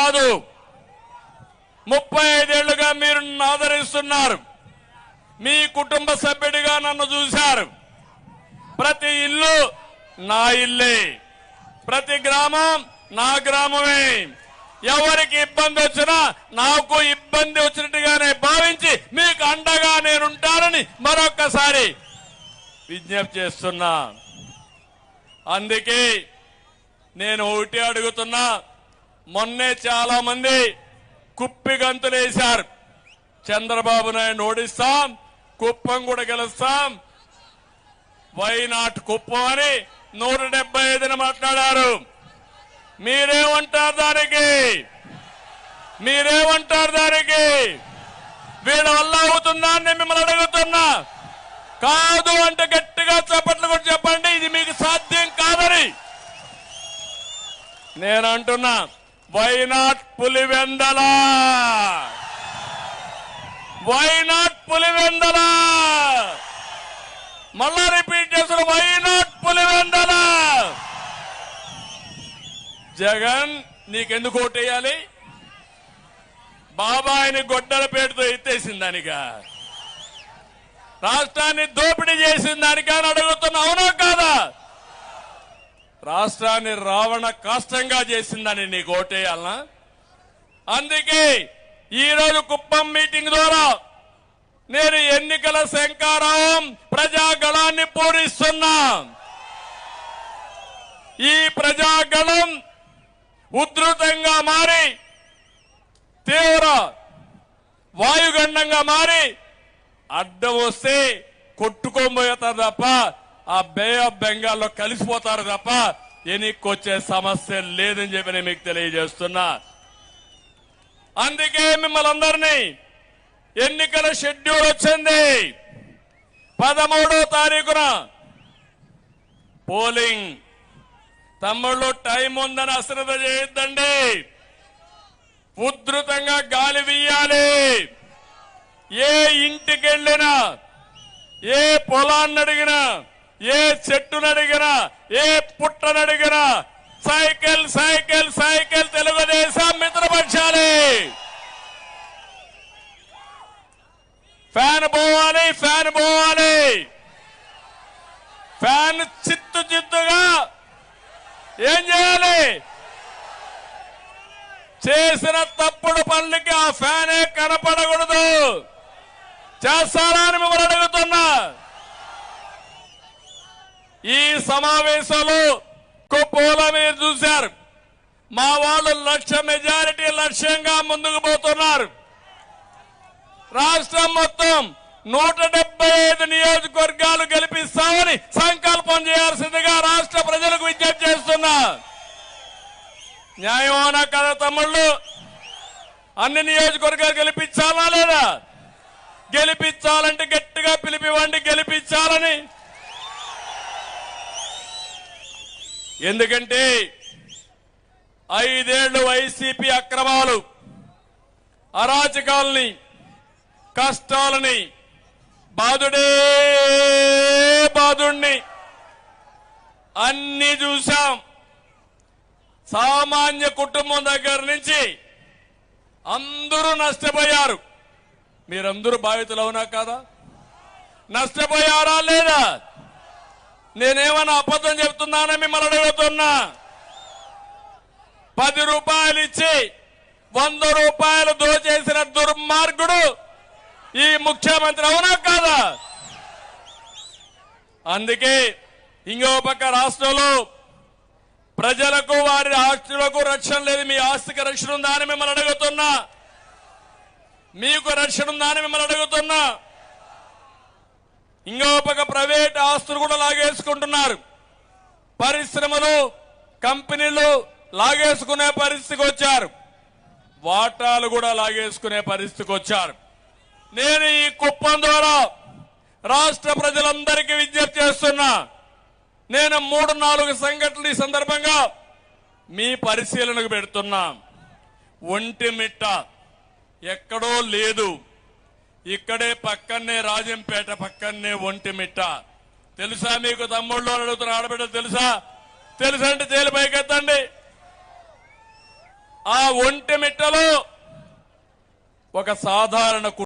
కాదు, 35 ఏళ్లుగా మీరు నన్ను ఆదరిస్తున్నారు. మీ కుటుంబ సభ్యుడిగా నన్ను చూశారు. ప్రతి ఇల్లు నా ఇల్లే, ప్రతి గ్రామం నా గ్రామమే. ఎవరికి ఇబ్బంది వచ్చినా నాకు ఇబ్బంది వచ్చినట్టుగానే భావించి మీకు అండగా నేనుంటానని మరొక్కసారి విజ్ఞప్తి చేస్తున్నా. అందుకే నేను ఒకటి అడుగుతున్నా. మొన్నే చాలా మంది కుప్పి గంతులేశారు. చంద్రబాబు నాయుడు ఓడిస్తాం, కుప్పం కూడా గెలుస్తాం, వైనాట్ కుప్పం అని 175 మాట్లాడారు. మీరేమంటారు దానికి? మీరేమంటారు దానికి? వీళ్ళ వల్ల అవుతుందా అని మిమ్మల్ని అడుగుతున్నా. కాదు అంటే గట్టిగా చప్పట్లు కూడా చెప్పండి, ఇది మీకు సాధ్యం కాదని నేను అంటున్నా. వైనాట్ పులివెందల, వైనాట్ పులివెందల, మళ్ళా రిపీట్ చేస్తున్న వైనాట్ పులివెందల. జగన్ నీకెందుకు ఓటేయాలి? బాబాయిని గొడ్డల పేరుతో ఎత్తేసిన దానిగా, రాష్ట్రాన్ని దోపిడీ చేసిన దానిగా అని అడుగుతున్నా. అవునా కాదా? రాష్ట్రాన్ని రావణ కాష్టంగా చేసిందని నీకు ఓటేయాలనా? అందుకే ఈరోజు కుప్పం మీటింగ్ ద్వారా నేను ఎన్నికల శంఖారావం ప్రజాగళాన్ని పూరిస్తున్నా. ఈ ప్రజాగళం ఉధృతంగా మారి తీవ్ర వాయుగండంగా మారి అడ్డం వస్తే కొట్టుకోబోతారు తప్ప ఆ బే ఆఫ్ బెంగాల్లో కలిసిపోతారు తప్ప ఎన్నికొచ్చే సమస్య లేదని చెప్పి నేను మీకు తెలియజేస్తున్నా. అందుకే మిమ్మల్ని అందరినీ ఎన్నికల షెడ్యూల్ వచ్చింది. 13వ తారీఖున పోలింగ్. తమ్ముళ్ళు టైం ఉందని అశ్రద్ధ చేయొద్దండి. ఉధృతంగా గాలి వీయాలి. ఏ ఇంటికి వెళ్ళినా, ఏ పొలాన్ని అడిగినా, ఏ చెట్టును అడిగినా, ఏ పుట్టను అడిగినా సైకిల్ సైకిల్ సైకిల్ తెలుగుదేశం మిత్రపక్షాలి. ఫ్యాన్ పోవాలి, ఫ్యాన్ పోవాలి. ఫ్యాన్ చిత్తు చిత్తుగా ఏం చేయాలి? చేసిన తప్పుడు పనులకి ఆ ఫ్యానే కనపడకూడదు. చేస్తారా అని మిమ్మల్ని అడుగుతున్నా. ఈ సమావేశంలో కుప్పంలో మీరు చూశారు. మా వాళ్ళు 1,00,000 మెజారిటీ లక్ష్యంగా ముందుకు పోతున్నారు. రాష్ట్రం మొత్తం 175 నియోజకవర్గాలు గెలిపిస్తామని సంకల్పం చేయాల్సిందిగా రాష్ట్ర ప్రజలకు విజ్ఞప్తి చేస్తున్నా. న్యాయమోనా కదా తమ్ముళ్ళు? అన్ని నియోజకవర్గాలు గెలిపించాలా లేదా? గెలిపించాలంటే గట్టిగా పిలిపివ్వండి, గెలిపించాలని. ఎందుకంటే 5 ఏళ్లు వైసీపీ అక్రమాలు, అరాచకాలని, కష్టాలని, బాధుడే బాధుణ్ణి అన్ని చూశాం. సామాన్య కుటుంబం దగ్గర నుంచి అందరూ నష్టపోయారు. మీరందరూ బాధితులు అవునా కాదా? నష్టపోయారా లేదా? నేనేమన్నా అబద్ధం చెప్తున్నానని మిమ్మల్ని అడుగుతున్నా. 10 రూపాయలు ఇచ్చి 100 రూపాయలు దోచేసిన దుర్మార్గుడు ఈ ముఖ్యమంత్రి అవునా కాదా? అందుకే ఇంకో పక్క రాష్ట్రంలో ప్రజలకు వారి ఆస్తులకు రక్షణ లేదు. మీ ఆస్తికి రక్షణ ఉందా అని మిమ్మల్ని అడుగుతున్నా. మీకు రక్షణ ఉందా అని మిమ్మల్ని అడుగుతున్నా. ఇంకో పక్క ప్రైవేట్ ఆస్తులు కూడా లాగేసుకుంటున్నారు. పరిశ్రమలు, కంపెనీలు లాగేసుకునే పరిస్థితికి వచ్చారు. వాటాలు కూడా లాగేసుకునే పరిస్థితికి వచ్చారు. నేను ఈ కుప్పం ద్వారా రాష్ట్ర ప్రజలందరికీ విజ్ఞప్తి చేస్తున్నా. నేను 3-4 సంఘటనలు ఈ సందర్భంగా మీ పరిశీలనకు పెడుతున్నా. ఒంటిమిట్ట ఎక్కడో లేదు, ఇక్కడే పక్కనే రాజంపేట పక్కనే ఒంటిమిట్ట. తెలుసా మీకు? తమ్ముళ్ళు అడుగుతున్న ఆడబిడ్డ తెలుసా? తెలుసంటే తేలి పైకెత్తండి. ఆ ఒంటిమిట్టలో ఒక సాధారణ